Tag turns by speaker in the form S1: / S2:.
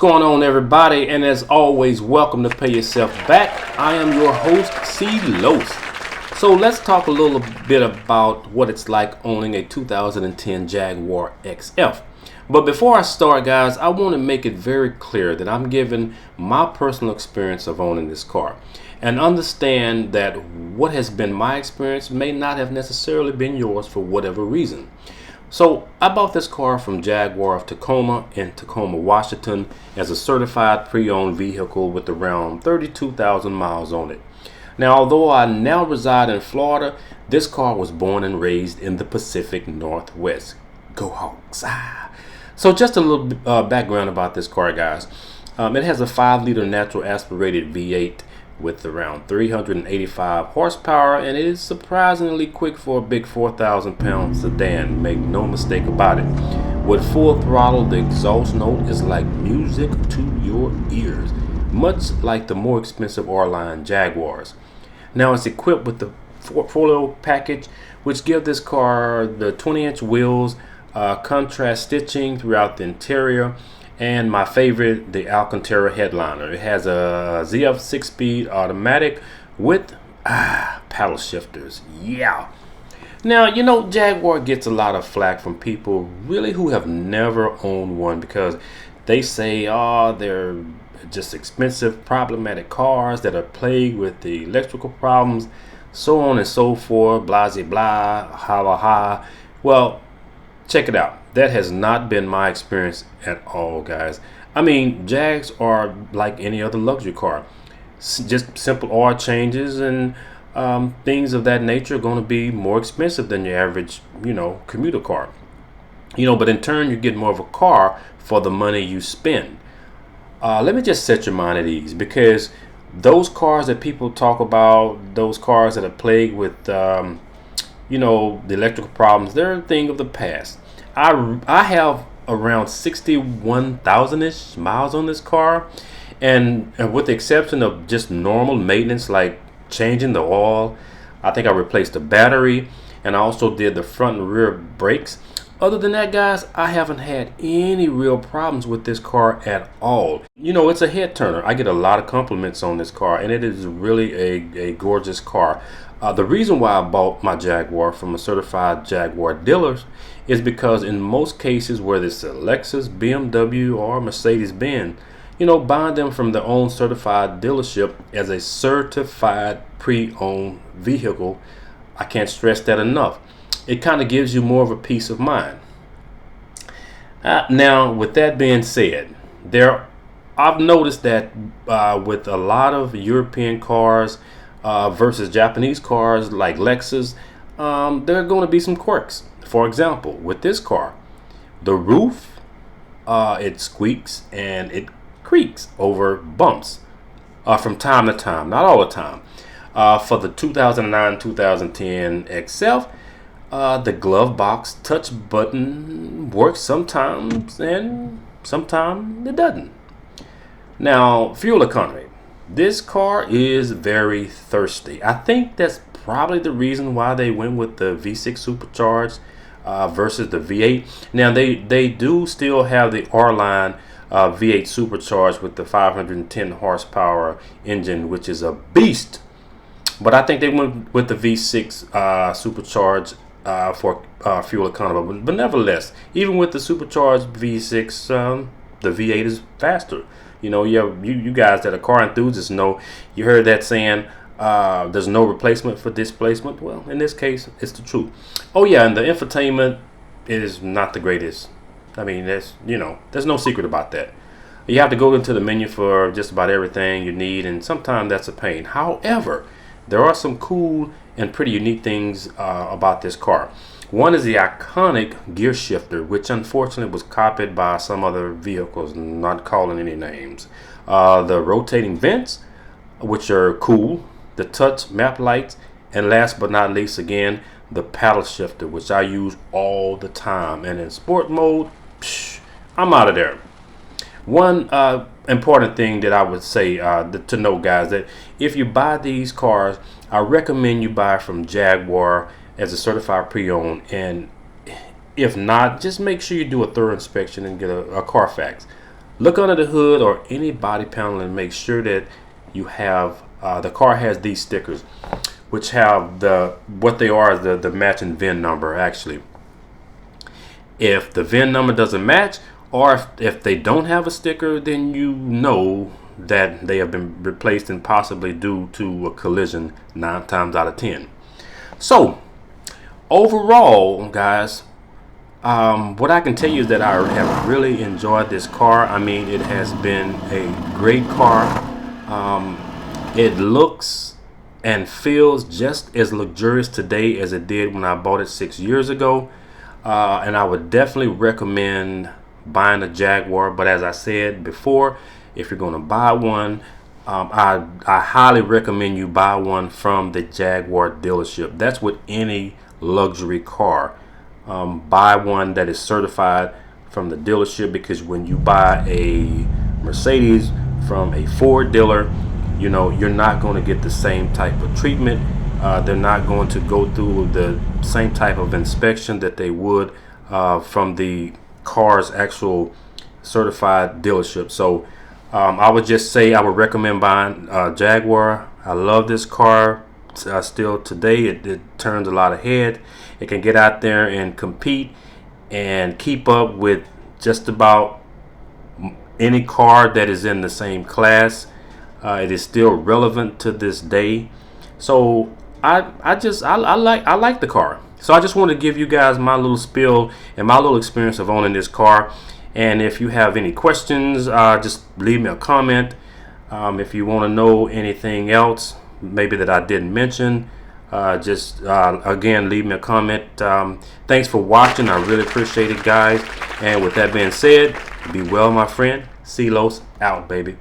S1: going on, everybody? And as always, welcome to Pay Yourself Back. I am your host, C. Los. So let's talk a little bit about what it's like owning a 2010 Jaguar XF. But before I start, guys, I want to make it very clear that I'm giving my personal experience of owning this car. And understand that what has been my experience may not have necessarily been yours for whatever reason. So I bought this car from Jaguar of Tacoma in Tacoma, Washington as a certified pre-owned vehicle with around 32,000 miles on it. Now, although I now reside in Florida, this car was born and raised in the Pacific Northwest. Go Hawks! So just a little background about this car, guys. It has a 5-liter natural aspirated V8 with around 385 horsepower, and it is surprisingly quick for a big 4,000-pound sedan. Make no mistake about it. With full throttle, the exhaust note is like music to your ears, much like the more expensive R-Line Jaguars. Now, it's equipped with the four-wheel package, which give this car the 20-inch wheels, contrast stitching throughout the interior, and my favorite, the Alcantara headliner. It has a ZF 6-speed automatic with paddle shifters. Yeah. Now, you know, Jaguar gets a lot of flack from people really who have never owned one because they say, they're just expensive, problematic cars that are plagued with the electrical problems, so on and so forth, blah, blah, blah, ha, ha, ha. Well, check it out. That has not been my experience at all, guys. I mean, Jags are like any other luxury car. Just simple oil changes and things of that nature are going to be more expensive than your average, commuter car. But in turn, you get more of a car for the money you spend. Let me just set your mind at ease, because those cars that people talk about, those cars that are plagued with, the electrical problems, they're a thing of the past. I have around 61,000-ish miles on this car, and with the exception of just normal maintenance like changing the oil, I think I replaced the battery, and I also did the front and rear brakes. Other than that, guys, I haven't had any real problems with this car at all. It's a head turner. I get a lot of compliments on this car, and it is really a gorgeous car. The reason why I bought my Jaguar from a certified Jaguar dealer is because in most cases, whether it's a Lexus, BMW, or Mercedes-Benz, buying them from their own certified dealership as a certified pre-owned vehicle, I can't stress that enough. It kind of gives you more of a peace of mind. Now, with that being said, I've noticed that with a lot of European cars versus Japanese cars like Lexus, there are going to be some quirks. For example, with this car, the roof, it squeaks and it creaks over bumps from time to time, not all the time. For the 2009-2010 XF, the glove box touch button works sometimes and sometimes it doesn't. Now, fuel economy. This car is very thirsty. I think that's probably the reason why they went with the V6 supercharged versus the V8. Now, they do still have the R-Line V8 supercharged with the 510 horsepower engine, which is a beast. But I think they went with the V6 supercharged for fuel economy. But nevertheless, even with the supercharged V6, the V8 is faster. You guys that are car enthusiasts know, you heard that saying, there's no replacement for displacement. Well, in this case, it's the truth. Oh yeah, and the infotainment is not the greatest. I mean, there's no secret about that. You have to go into the menu for just about everything you need, and sometimes that's a pain. However, there are some cool and pretty unique things about this car. One is the iconic gear shifter, which unfortunately was copied by some other vehicles, not calling any names. The rotating vents, which are cool. The touch map lights, and last but not least, again, the paddle shifter, which I use all the time. And in sport mode, I'm out of there. One important thing that I would say to know, guys, that if you buy these cars, I recommend you buy from Jaguar as a certified pre-owned, and if not, just make sure you do a thorough inspection and get a Carfax. look under the hood or any body panel and make sure that you have the car has these stickers, which have what they are is the matching VIN number. Actually, if the VIN number doesn't match, or if they don't have a sticker, then you know that they have been replaced and possibly due to a collision 9 times out of 10. So overall, guys, what I can tell you is that I have really enjoyed this car. I mean, it has been a great car. It looks and feels just as luxurious today as it did when I bought it 6 years ago. And I would definitely recommend buying a Jaguar. But as I said before, if you're going to buy one, I highly recommend you buy one from the Jaguar dealership. That's with any luxury car. Buy one that is certified from the dealership, because when you buy a Mercedes from a Ford dealer, you know, you're not going to get the same type of treatment. They're not going to go through the same type of inspection that they would from the car's actual certified dealership. So I would just say I would recommend buying Jaguar. I love this car still today. It turns a lot of head. It can get out there and compete and keep up with just about any car that is in the same class. It is still relevant to this day. So I like the car. So I just want to give you guys my little spiel and my little experience of owning this car. And if you have any questions, just leave me a comment. If you want to know anything else, maybe that I didn't mention, just again, leave me a comment. Thanks for watching. I really appreciate it, guys. And with that being said, be well, my friend. C-Los out, baby.